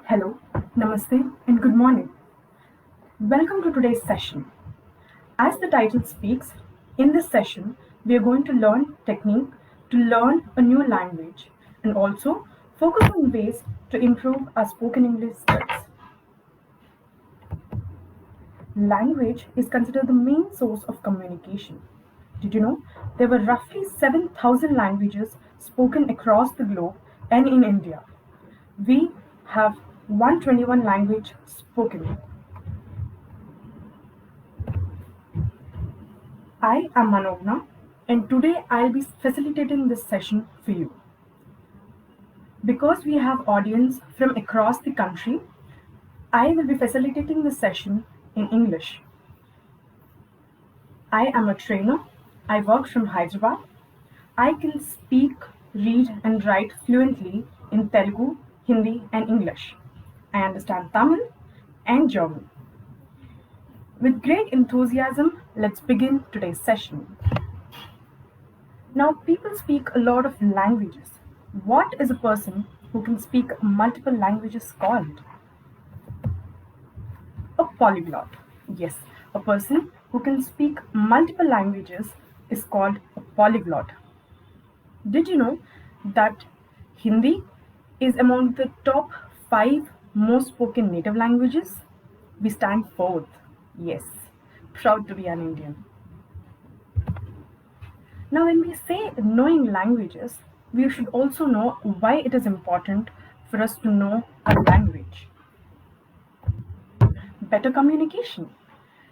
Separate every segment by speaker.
Speaker 1: Hello, namaste, and good morning. Welcome to today's session. As the title speaks, in this session, we are going to learn technique to learn a new language and also focus on ways to improve our spoken English skills. Language is considered the main source of communication. Did you know there were roughly 7,000 languages spoken across the globe and in India? We have 121 language spoken. I am Manogna, and today I'll be facilitating this session for you. Because we have audience from across the country, I will be facilitating this session in English. I am a trainer. I work from Hyderabad. I can speak, read, and write fluently in Telugu, Hindi, and English. I understand Tamil and German. With great enthusiasm, let's begin today's session. Now, people speak a lot of languages. What is a person who can speak multiple languages called? A polyglot. Yes, a person who can speak multiple languages is called a polyglot. Did you know that Hindi is among the top 5 most spoken native languages? We stand fourth. Yes, proud to be an Indian. Now, when we say knowing languages, we should also know why it is important for us to know a language. Better communication.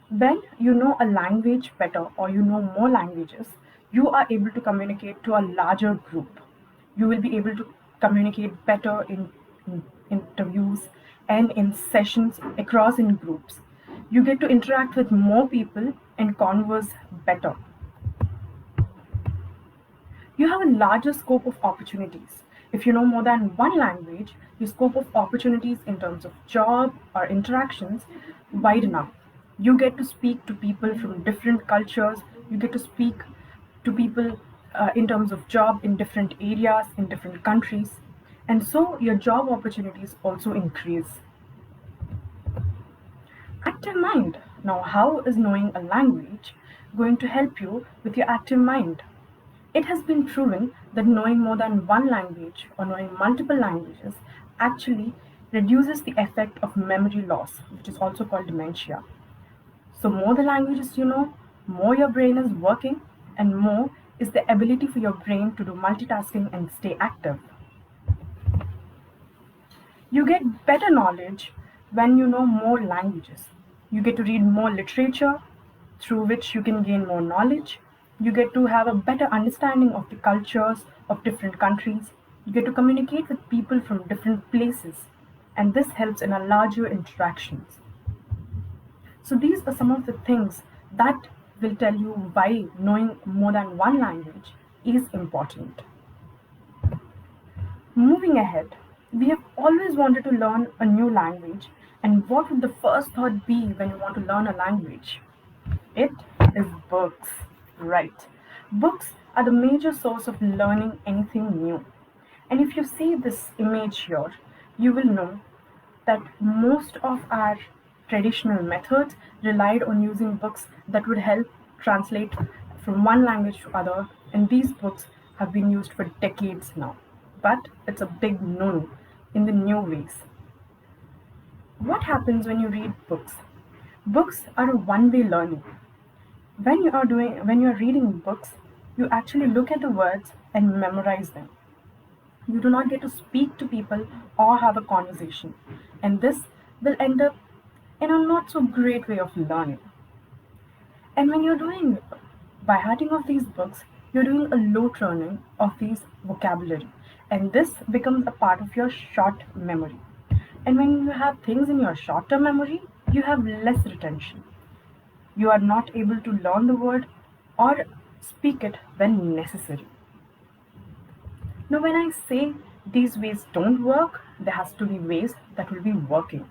Speaker 1: When you know a language better or you know more languages, you are able to communicate to a larger group. You will be able to communicate better in interviews and in sessions across in groups. You get to interact with more people and converse better. You have a larger scope of opportunities. If you know more than one language, your scope of opportunities in terms of job or interactions widen up. You get to speak to people from different cultures. You get to speak to people in terms of job in different areas, in different countries. And so your job opportunities also increase. Active mind. Now, how is knowing a language going to help you with your active mind? It has been proven that knowing more than one language or knowing multiple languages actually reduces the effect of memory loss, which is also called dementia. So, more the languages you know, more your brain is working, and more is the ability for your brain to do multitasking and stay active. You get better knowledge when you know more languages. You get to read more literature through which you can gain more knowledge. You get to have a better understanding of the cultures of different countries. You get to communicate with people from different places, and this helps in a larger interactions. So these are some of the things that will tell you why knowing more than one language is important. Moving ahead, we have always wanted to learn a new language, and what would the first thought be when you want to learn a language? It is books, right? Books are the major source of learning anything new. And if you see this image here, you will know that most of our traditional methods relied on using books that would help translate from one language to other, and these books have been used for decades now. But it's a big no in the new ways. What happens when you read books? Books are a one-way learning. When you are reading books, you actually look at the words and memorize them. You do not get to speak to people or have a conversation, and this will end up in a not so great way of learning. And when you're doing by hearting of these books, you're doing a low learning of these vocabulary, and this becomes a part of your short memory. And when you have things in your short term memory, you have less retention. You are not able to learn the word or speak it when necessary. Now, when I say these ways don't work, there has to be ways that will be working,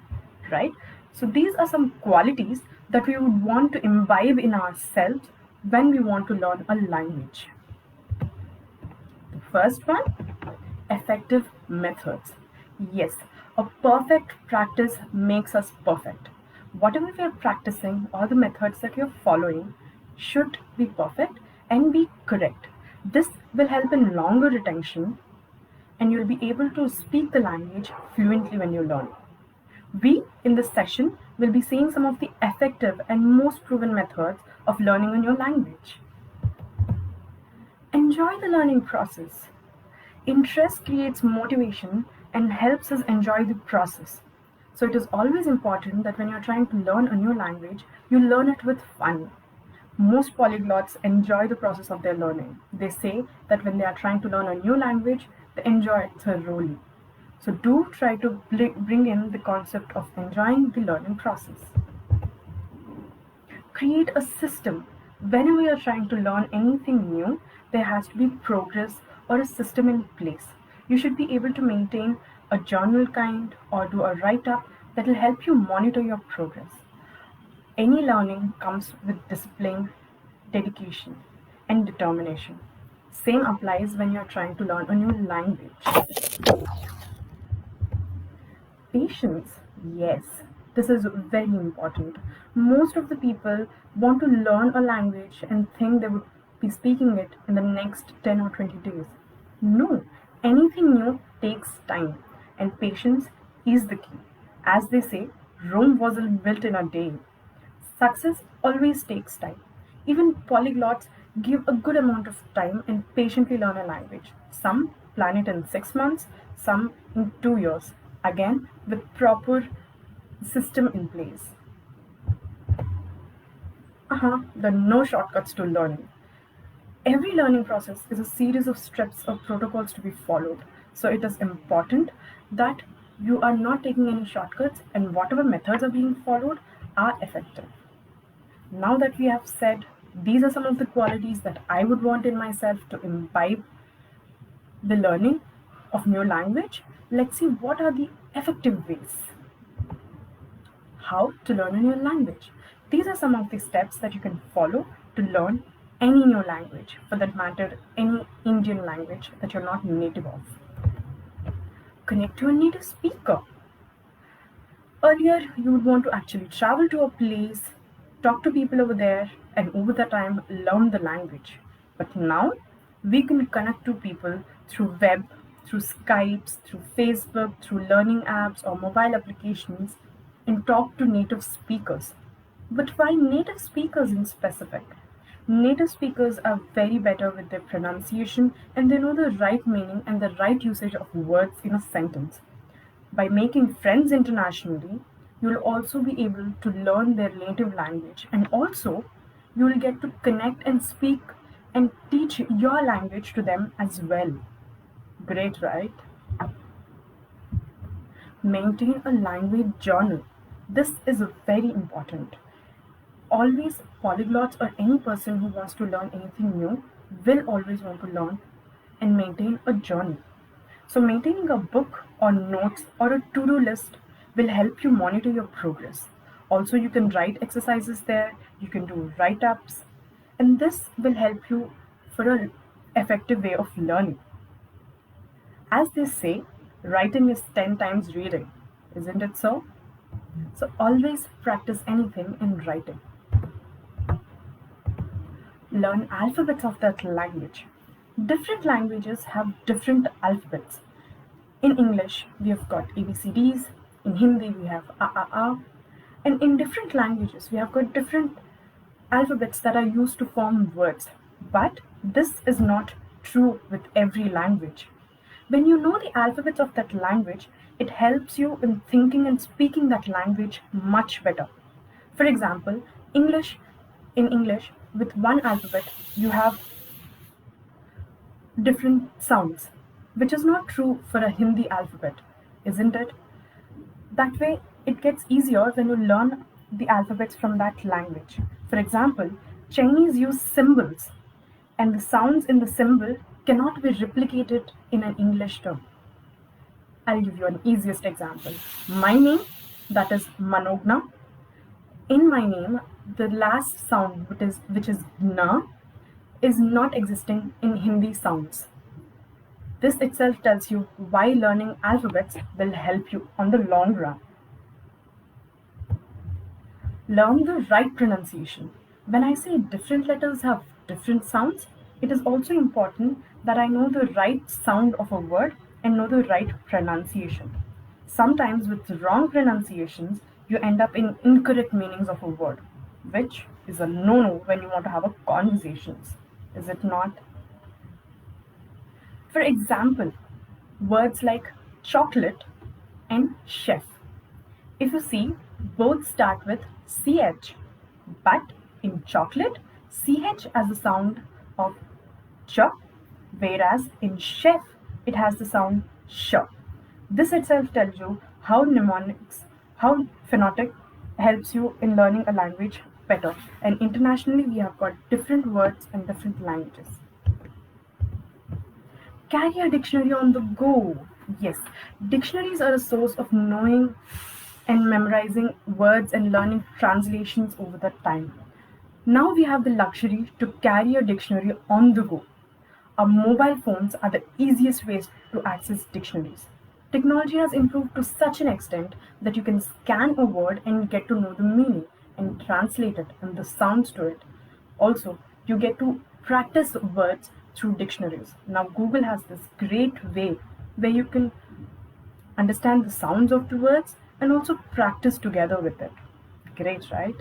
Speaker 1: right? So these are some qualities that we would want to imbibe in ourselves when we want to learn a language. The first one, effective methods. Yes, A perfect practice makes us perfect. Whatever we are practicing or the methods that we are following should be perfect and be correct. This will help in longer retention and you'll be able to speak the language fluently when you learn. We, in this session, will be seeing some of the effective and most proven methods of learning a new language. Enjoy the learning process. Interest creates motivation and helps us enjoy the process. So it is always important that when you're trying to learn a new language, you learn it with fun. Most polyglots enjoy the process of their learning. They say that when they are trying to learn a new language, they enjoy it thoroughly. So do try to bring in the concept of enjoying the learning process. Create a system. Whenever you're trying to learn anything new, there has to be progress or a system in place. You should be able to maintain a journal kind or do a write-up that will help you monitor your progress. Any learning comes with discipline, dedication, and determination. Same applies when you're trying to learn a new language. Patience, yes, this is very important. Most of the people want to learn a language and think they would be speaking it in the next 10 or 20 days. No, anything new takes time, and patience is the key. As they say, Rome wasn't built in a day. Success always takes time. Even polyglots give a good amount of time and patiently learn a language. Some plan it in 6 months, some in 2 years. Again, with proper system in place. There are no shortcuts to learning. Every learning process is a series of steps or protocols to be followed. So it is important that you are not taking any shortcuts and whatever methods are being followed are effective. Now that we have said these are some of the qualities that I would want in myself to imbibe the learning of new language, let's see what are the effective ways. How to learn a new language. These are some of the steps that you can follow to learn any new language, for that matter, any Indian language that you're not native of. Connect to a native speaker. Earlier, you would want to actually travel to a place, talk to people over there, and over the time, learn the language. But now, we can connect to people through web, through Skypes, through Facebook, through learning apps or mobile applications, and talk to native speakers. But why native speakers in specific? Native speakers are very better with their pronunciation and they know the right meaning and the right usage of words in a sentence. By making friends internationally, you'll also be able to learn their native language and also you'll get to connect and speak and teach your language to them as well. Great, right? Maintain a language journal. This is very important. Always polyglots or any person who wants to learn anything new will always want to learn and maintain a journal. So maintaining a book or notes or a to-do list will help you monitor your progress. Also, you can write exercises there, you can do write-ups, and this will help you for an effective way of learning. As they say, writing is 10 times reading, isn't it so? So always practice anything in writing. Learn alphabets of that language. Different languages have different alphabets. In English, we have got ABCDs. In Hindi, we have A. And in different languages, we have got different alphabets that are used to form words. But this is not true with every language. When you know the alphabets of that language, it helps you in thinking and speaking that language much better. For example, in English, with one alphabet, you have different sounds, which is not true for a Hindi alphabet, isn't it? That way, it gets easier when you learn the alphabets from that language. For example, Chinese use symbols, and the sounds in the symbol cannot be replicated in an English term. I'll give you an easiest example. My name, that is Manogna. In my name, the last sound, which is na, is not existing in Hindi sounds. This itself tells you why learning alphabets will help you on the long run. Learn the right pronunciation. When I say different letters have different sounds, it is also important that I know the right sound of a word and know the right pronunciation. Sometimes with wrong pronunciations, you end up in incorrect meanings of a word, which is a no-no when you want to have a conversations. Is it not? For example, words like chocolate and chef. If you see, both start with CH, but in chocolate, CH has the sound of ch, whereas in chef, it has the sound sh. This itself tells you how mnemonics, how phonetic helps you in learning a language better. And internationally, we have got different words in different languages. Carry a dictionary on the go. Yes, dictionaries are a source of knowing and memorizing words and learning translations over the time. Now we have the luxury to carry a dictionary on the go. Our mobile phones are the easiest ways to access dictionaries. Technology has improved to such an extent that you can scan a word and get to know the meaning and translate it and the sounds to it. Also, you get to practice words through dictionaries. Now, Google has this great way where you can understand the sounds of the words and also practice together with it. Great, right?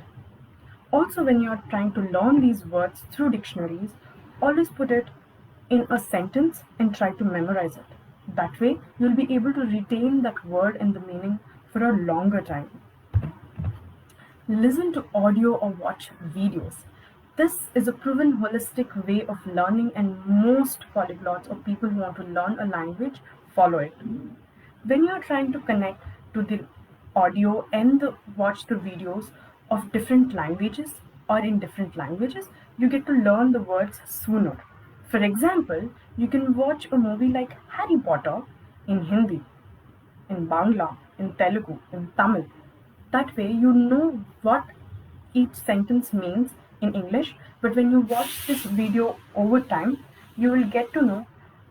Speaker 1: Also, when you're trying to learn these words through dictionaries, always put it in a sentence and try to memorize it. That way, you'll be able to retain that word and the meaning for a longer time. Listen to audio or watch videos. This is a proven holistic way of learning, and most polyglots or people who want to learn a language follow it. When you're trying to connect to the audio and watch the videos of different languages or in different languages, you get to learn the words sooner. For example, you can watch a movie like Harry Potter in Hindi, in Bangla, in Telugu, in Tamil. That way you know what each sentence means in English, but when you watch this video over time, you will get to know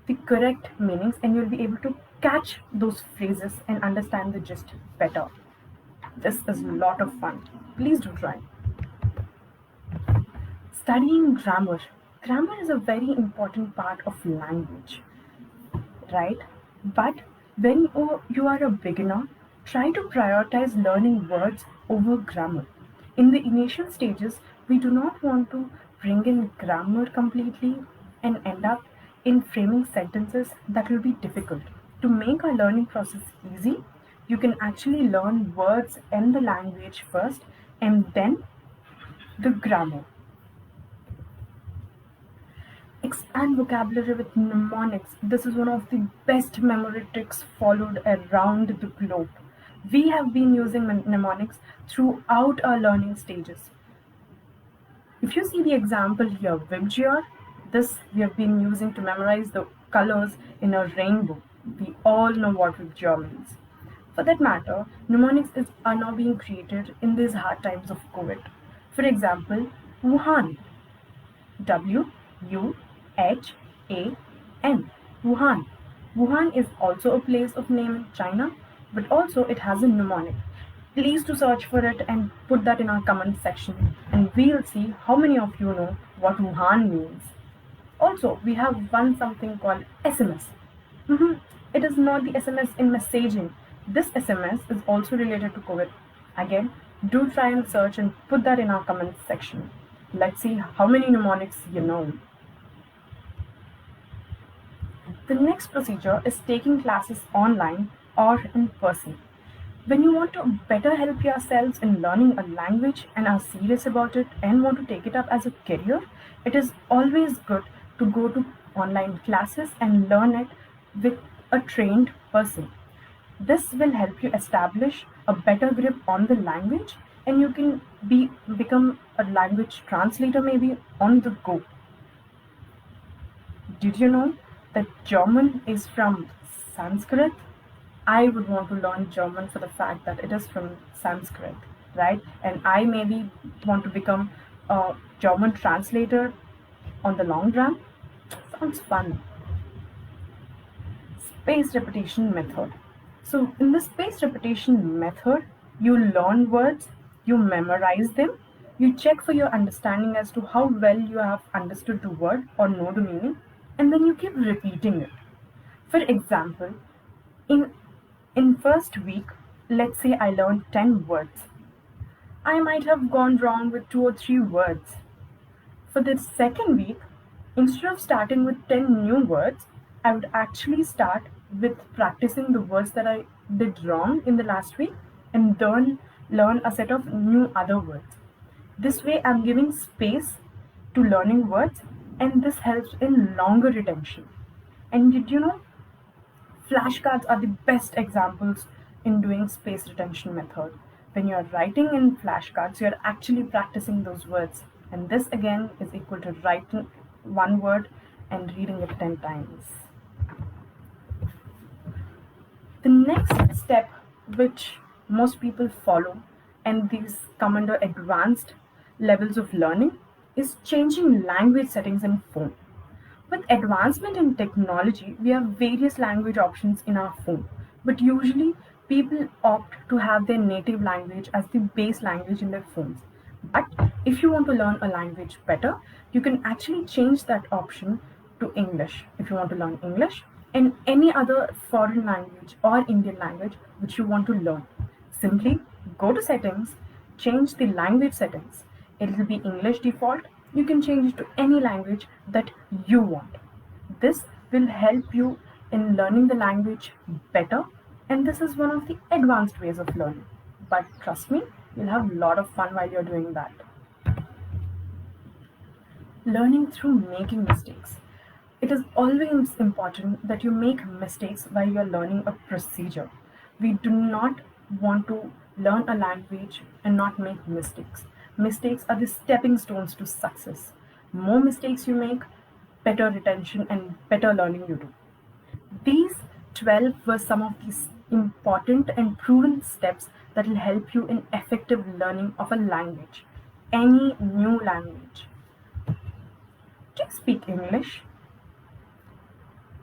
Speaker 1: the correct meanings and you'll be able to catch those phrases and understand the gist better. This is a lot of fun. Please do try. Studying grammar. Grammar is a very important part of language, right? But when you are a beginner, try to prioritize learning words over grammar. In the initial stages, we do not want to bring in grammar completely and end up in framing sentences that will be difficult. To make our learning process easy, you can actually learn words and the language first and then the grammar. Expand vocabulary with mnemonics. This is one of the best memory tricks followed around the globe. We have been using mnemonics throughout our learning stages. If you see the example here, Vibgyor, this we have been using to memorize the colors in a rainbow. We all know what Vibgyor means. For that matter, mnemonics are now being created in these hard times of COVID. For example, Wuhan. Wuhan. Wuhan. Wuhan is also a place of name in China, but also it has a mnemonic. Please do search for it and put that in our comment section, and we'll see how many of you know what Wuhan means. Also, we have one something called SMS. It is not the SMS in messaging. This SMS is also related to COVID. Again, do try and search and put that in our comment section. Let's see how many mnemonics you know. The next procedure is taking classes online or in person. When you want to better help yourselves in learning a language and are serious about it and want to take it up as a career, it is always good to go to online classes and learn it with a trained person. This will help you establish a better grip on the language, and you can become a language translator maybe on the go. Did you know that German is from Sanskrit? I would want to learn German for the fact that it is from Sanskrit, right? And I maybe want to become a German translator on the long run. Sounds fun. spaced repetition method. So in the spaced repetition method, you learn words, you memorize them, you check for your understanding as to how well you have understood the word or know the meaning, and then you keep repeating it. For example, in in first week, let's say I learned 10 words. I might have gone wrong with 2 or 3 words. For the second week, instead of starting with 10 new words, I would actually start with practicing the words that I did wrong in the last week and then learn a set of new other words. This way, I'm giving space to learning words, and this helps in longer retention. And did you know flashcards are the best examples in doing space retention method. When you're writing in flashcards, you're actually practicing those words. And this again is equal to writing one word and reading it 10 times. The next step which most people follow, and these come under advanced levels of learning, is changing language settings in phone. With advancement in technology, we have various language options in our phone, but usually people opt to have their native language as the base language in their phones. But if you want to learn a language better, you can actually change that option to English if you want to learn English and any other foreign language or Indian language which you want to learn. Simply go to settings, change the language settings. It will be English default. You can change it to any language that you want. This will help you in learning the language better, and this is one of the advanced ways of learning. But trust me, you'll have a lot of fun while you're doing that. Learning through making mistakes. It is always important that you make mistakes while you're learning a procedure. We do not want to learn a language and not make mistakes. Mistakes are the stepping stones to success. More mistakes you make, better retention and better learning you do. These 12 were some of these important and proven steps that will help you in effective learning of a language, any new language. Do you speak English?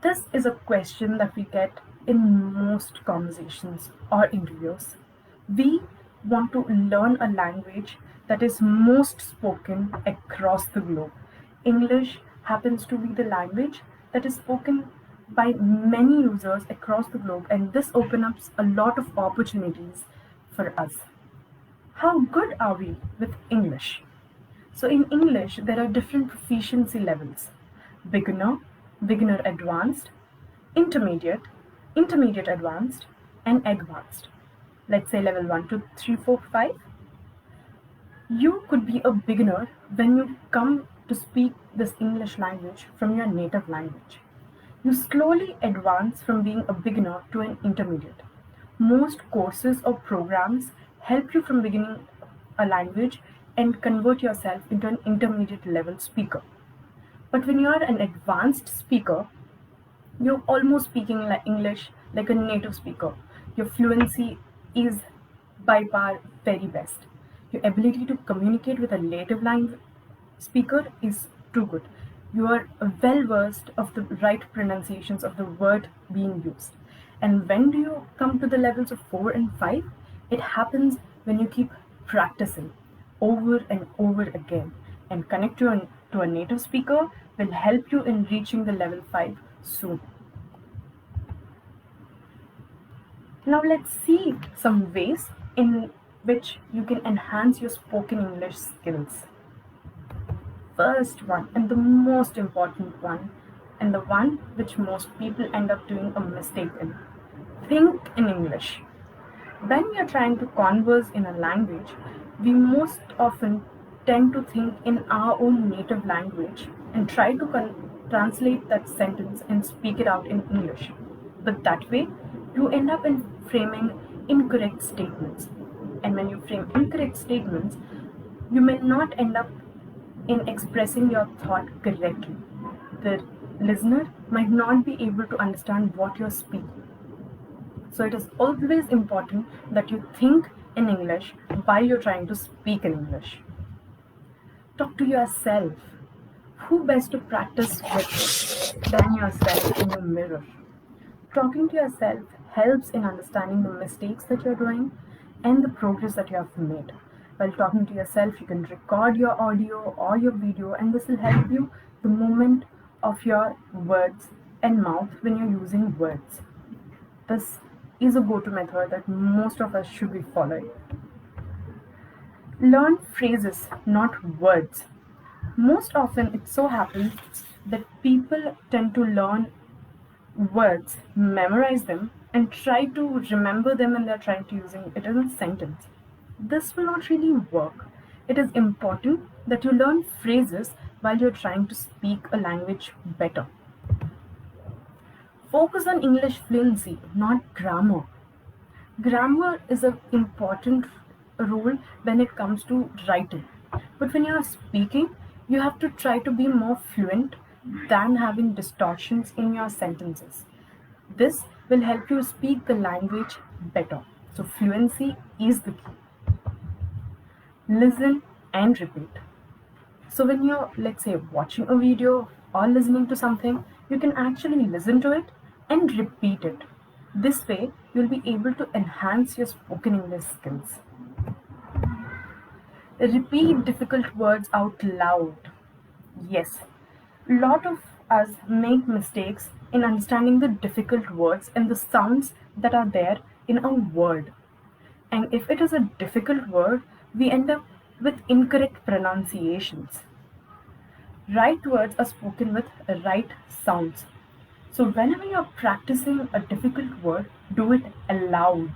Speaker 1: This is a question that we get in most conversations or interviews. We want to learn a language that is most spoken across the globe. English happens to be the language that is spoken by many users across the globe, and this opens up a lot of opportunities for us. How good are we with English? So in English, there are different proficiency levels: beginner, beginner advanced, intermediate, intermediate advanced, and advanced. Let's say level 1, 2, 3, 4, 5. You could be a beginner when you come to speak this English language from your native language. You slowly advance from being a beginner to an intermediate. Most courses or programs help you from beginning a language and convert yourself into an intermediate level speaker. But when you are an advanced speaker, you're almost speaking like English like a native speaker. Your fluency is by far very best. Your ability to communicate with a native language speaker is too good. You are well versed of the right pronunciations of the word being used. And when do you come to the levels of 4 and 5? It happens when you keep practicing over and over again. And connect to a native speaker will help you in reaching the level 5 soon. Now let's see some ways in which you can enhance your spoken English skills. First one, and the most important one, and the one which most people end up doing a mistake in: think in English. When we are trying to converse in a language, we most often tend to think in our own native language and try to translate that sentence and speak it out in English. But that way, you end up in framing incorrect statements. And when you frame incorrect statements, you may not end up in expressing your thought correctly. The listener might not be able to understand what you're speaking. So it is always important that you think in English while you're trying to speak in English. Talk to yourself. Who best to practice with than yourself in your mirror? Talking to yourself helps in understanding the mistakes that you're doing and the progress that you have made. While talking to yourself, you can record your audio or your video, and this will help you the movement of your words and mouth when you're using words. This is a go-to method that most of us should be following. Learn phrases, not words. Most often, it so happens that people tend to learn words, memorize them, and try to remember them when they're trying to using it in a sentence. This will not really work. It is important that you learn phrases while you're trying to speak a language better. Focus on English fluency, not grammar. Grammar is an important role when it comes to writing. But when you're speaking, you have to try to be more fluent than having distortions in your sentences. This will help you speak the language better. So, fluency is the key. Listen and repeat. So, when you're, let's say, watching a video or listening to something, you can actually listen to it and repeat it. This way, you'll be able to enhance your spoken English skills. Repeat difficult words out loud. Yes, a lot of us make mistakes in understanding the difficult words and the sounds that are there in a word. And if it is a difficult word, we end up with incorrect pronunciations. Right words are spoken with right sounds. So whenever you're practicing a difficult word, do it aloud.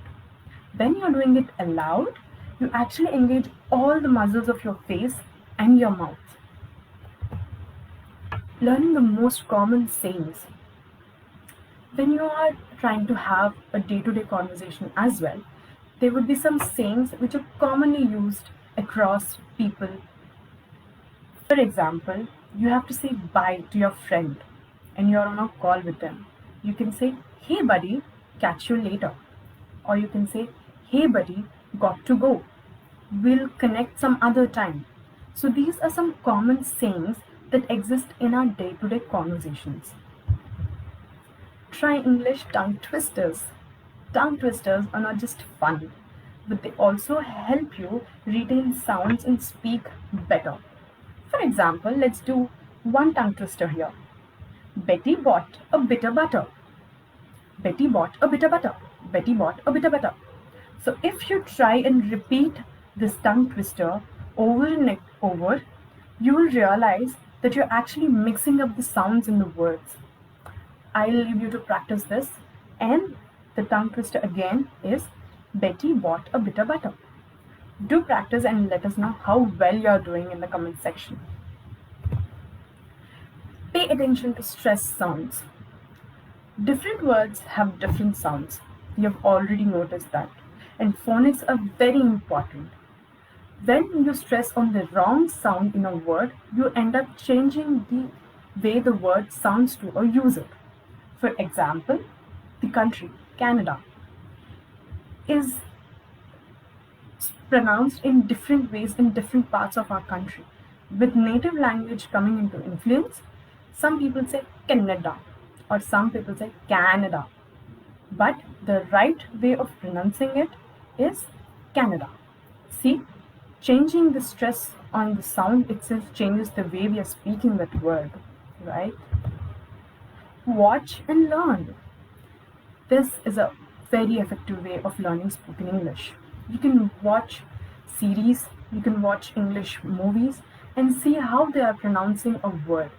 Speaker 1: When you're doing it aloud, you actually engage all the muscles of your face and your mouth. Learning the most common sayings. When you are trying to have a day-to-day conversation as well, there would be some sayings which are commonly used across people. For example, you have to say bye to your friend and you're on a call with them. You can say, "Hey buddy, catch you later." Or you can say, "Hey buddy, got to go. We'll connect some other time." So these are some common sayings that exist in our day-to-day conversations. Try English tongue twisters. Tongue twisters are not just fun, but they also help you retain sounds and speak better. For example, let's do one tongue twister here. Betty bought a bit of butter. Betty bought a bit of butter. Betty bought a bit of butter. So if you try and repeat this tongue twister over and over, you will realize that you're actually mixing up the sounds in the words. I'll leave you to practice this, and the tongue twister again is Betty bought a bit of butter. Do practice and let us know how well you're doing in the comment section. Pay attention to stress sounds. Different words have different sounds. You have already noticed that. And phonics are very important. When you stress on the wrong sound in a word, you end up changing the way the word sounds to a user. For example, the country, Canada, is pronounced in different ways in different parts of our country. With native language coming into influence, some people say Canada or some people say Canada. But the right way of pronouncing it is Canada. See, changing the stress on the sound itself changes the way we are speaking that word, right? Watch and learn. This is a very effective way of learning spoken English. You can watch series, you can watch English movies and see how they are pronouncing a word.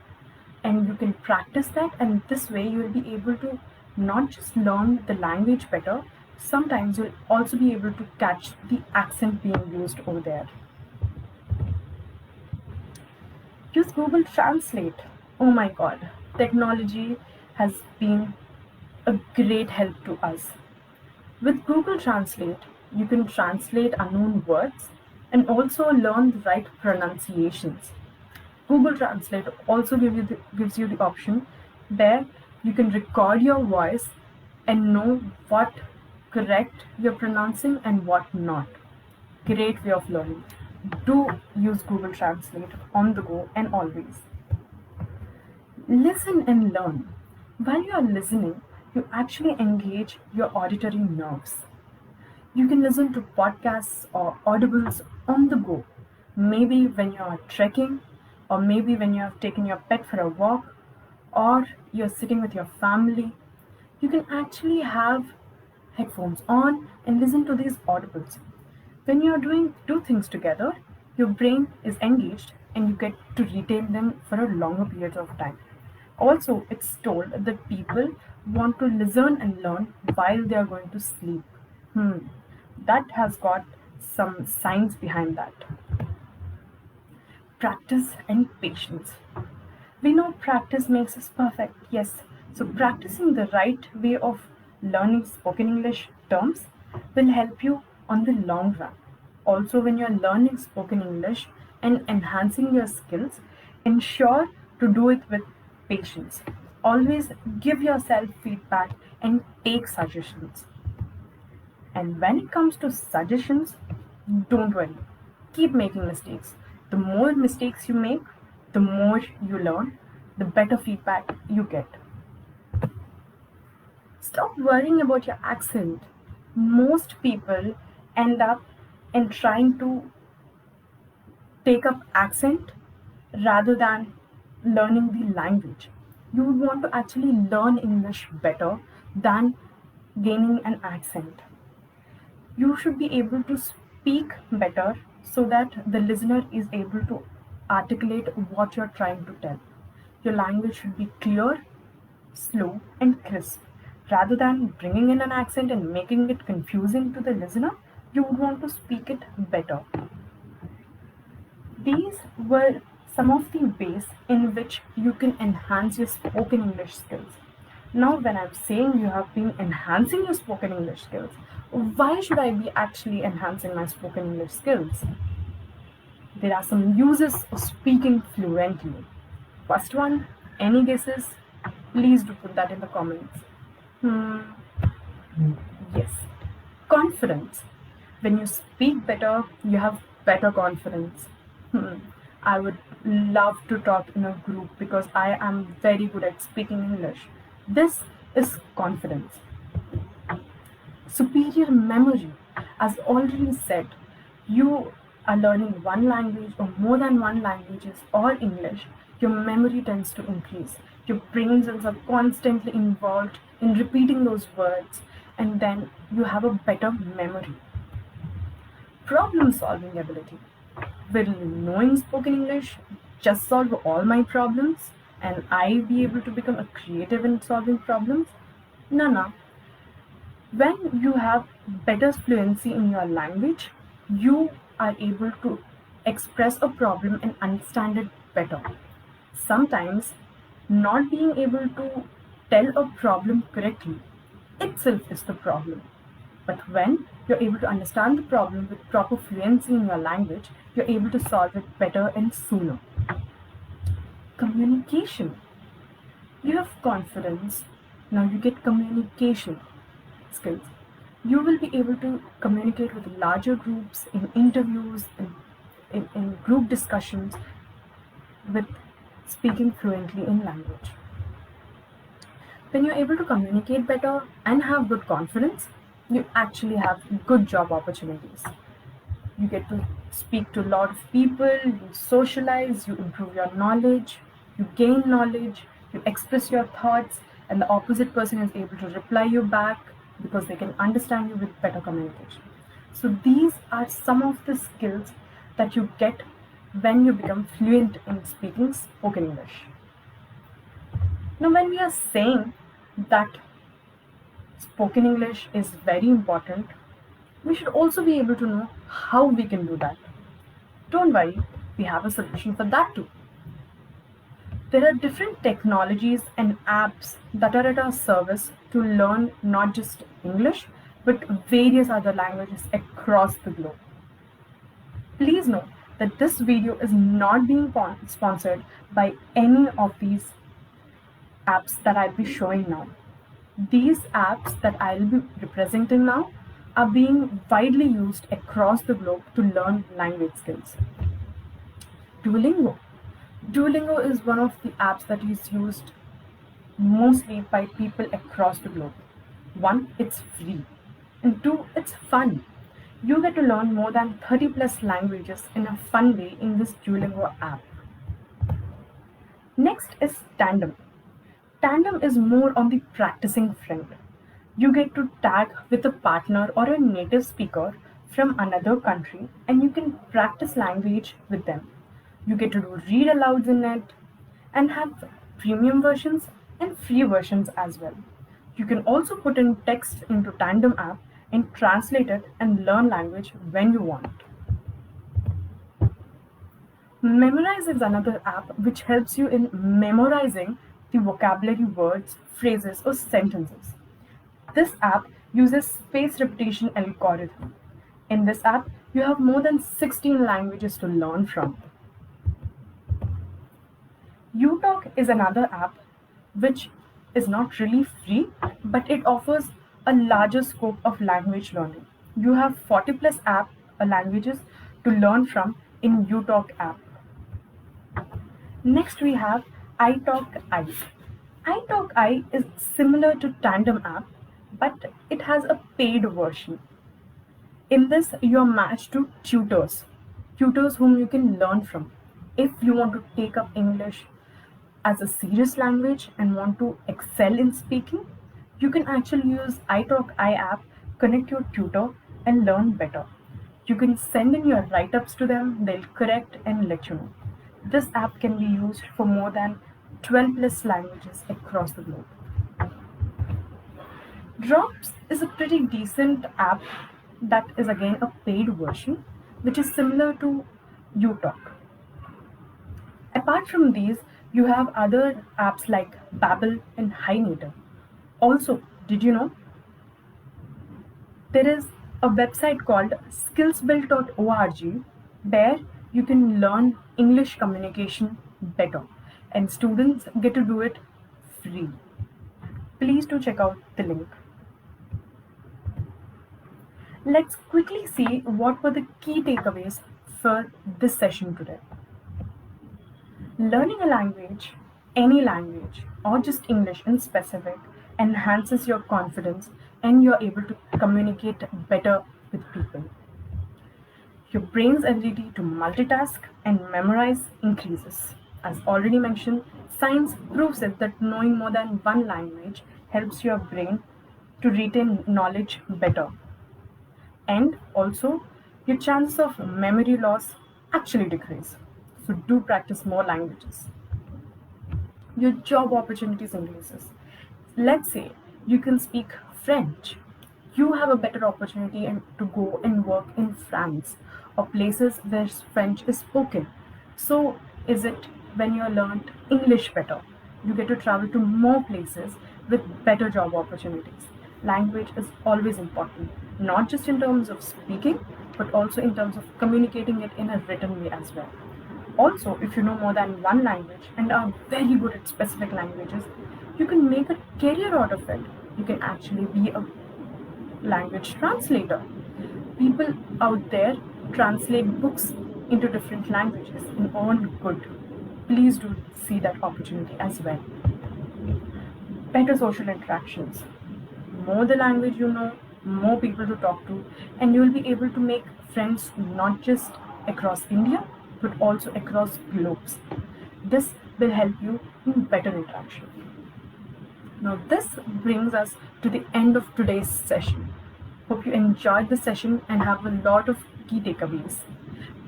Speaker 1: And you can practice that, and this way you will be able to not just learn the language better, sometimes you'll also be able to catch the accent being used over there. Use Google Translate. Oh my god, technology has been a great help to us. With Google Translate, you can translate unknown words and also learn the right pronunciations. Google Translate also gives you the option where you can record your voice and know what correct you're pronouncing and what not. Great way of learning. Do use Google Translate on the go and always. Listen and learn. While you are listening, you actually engage your auditory nerves. You can listen to podcasts or audibles on the go, maybe when you're trekking, or maybe when you have taken your pet for a walk, or you're sitting with your family. You can actually have headphones on and listen to these audibles. When you're doing two things together, your brain is engaged and you get to retain them for a longer period of time. Also, it's told that people want to listen and learn while they are going to sleep. Hmm, that has got some science behind that. Practice and patience. We know practice makes us perfect, yes. So, practicing the right way of learning spoken English terms will help you on the long run. Also, when you're learning spoken English and enhancing your skills, ensure to do it with patience. Always give yourself feedback and take suggestions. And when it comes to suggestions, don't worry. Keep making mistakes. The more mistakes you make, the more you learn, the better feedback you get. Stop worrying about your accent. Most people end up in trying to take up accent rather than learning the language. You would want to actually learn English better than gaining an accent. You should be able to speak better so that the listener is able to articulate what you're trying to tell. Your language should be clear, slow, and crisp. Rather than bringing in an accent and making it confusing to the listener, you would want to speak it better. These were some of the ways in which you can enhance your spoken English skills. Now, when I'm saying you have been enhancing your spoken English skills, why should I be actually enhancing my spoken English skills? There are some uses of speaking fluently. First one, any guesses? Please do put that in the comments. Yes, confidence. When you speak better, you have better confidence. I would love to talk in a group because I am very good at speaking English. This is confidence. Superior memory. As already said, you are learning one language or more than one languages or English, your memory tends to increase. Your brain cells are constantly involved in repeating those words, and then you have a better memory. Problem solving ability. Will knowing spoken English just solve all my problems and I be able to become a creative in solving problems? No, no. When you have better fluency in your language, you are able to express a problem and understand it better. Sometimes, not being able to tell a problem correctly itself is the problem. But when you're able to understand the problem with proper fluency in your language, you're able to solve it better and sooner. Communication. You have confidence, now you get communication skills. You will be able to communicate with larger groups in interviews, in group discussions, with speaking fluently in language. When you're able to communicate better and have good confidence, you actually have good job opportunities. You get to speak to a lot of people, you socialize, you improve your knowledge, you gain knowledge, you express your thoughts, and the opposite person is able to reply you back because they can understand you with better communication. So these are some of the skills that you get when you become fluent in speaking spoken English. Now, when we are saying that spoken English is very important, we should also be able to know how we can do that. Don't worry, we have a solution for that too. There are different technologies and apps that are at our service to learn not just English, but various other languages across the globe. Please note that this video is not being sponsored by any of these apps that I'll be showing now. These apps that I'll be representing now are being widely used across the globe to learn language skills. Duolingo. Duolingo is one of the apps that is used mostly by people across the globe. One, it's free. And two, it's fun. You get to learn more than 30 plus languages in a fun way in this Duolingo app. Next is Tandem. Tandem is more on the practicing front. You get to tag with a partner or a native speaker from another country and you can practice language with them. You get to do read alouds in it and have premium versions and free versions as well. You can also put in text into Tandem app and translate it and learn language when you want. Memorize is another app which helps you in memorizing the vocabulary words, phrases, or sentences. This app uses spaced repetition algorithm. In this app, you have more than 16 languages to learn from. UTalk is another app which is not really free, but it offers a larger scope of language learning. You have 40 plus languages to learn from in UTalk app. Next we have iTalk iTalk is similar to Tandem app, but it has a paid version. In this, you are matched to tutors whom you can learn from. If you want to take up English as a serious language and want to excel in speaking, you can actually use iTalk app, connect your tutor, and learn better. You can send in your write-ups to them, they'll correct and let you know. This app can be used for more than 12 plus languages across the globe. Drops is a pretty decent app that is again a paid version, which is similar to UTalk. Apart from these, you have other apps like Babbel and HiNative. Also, did you know there is a website called skillsbuild.org where you can learn English communication better and students get to do it free. Please do check out the link. Let's quickly see what were the key takeaways for this session today. Learning a language, any language, or just English in specific, enhances your confidence and you're able to communicate better with people. Your brain's ability to multitask and memorize increases. As already mentioned, science proves it that knowing more than one language helps your brain to retain knowledge better. And also, your chances of memory loss actually decrease. So do practice more languages. Your job opportunities increases. Let's say you can speak French. You have a better opportunity to go and work in France or places where French is spoken. So is it when you learned English better? You get to travel to more places with better job opportunities. Language is always important, not just in terms of speaking, but also in terms of communicating it in a written way as well. Also, if you know more than one language and are very good at specific languages, you can make a career out of it. You can actually be a language translator. People out there translate books into different languages and earn good. Please do see that opportunity as well. Better social interactions. More the language you know, more people to talk to, and you will be able to make friends not just across India, but also across globes. This will help you in better interaction. Now this brings us to the end of today's session. Hope you enjoyed the session and have a lot of key takeaways.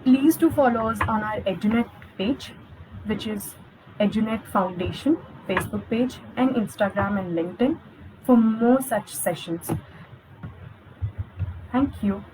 Speaker 1: Please do follow us on our EduNet page, which is EduNet Foundation Facebook page and Instagram and LinkedIn for more such sessions. Thank you.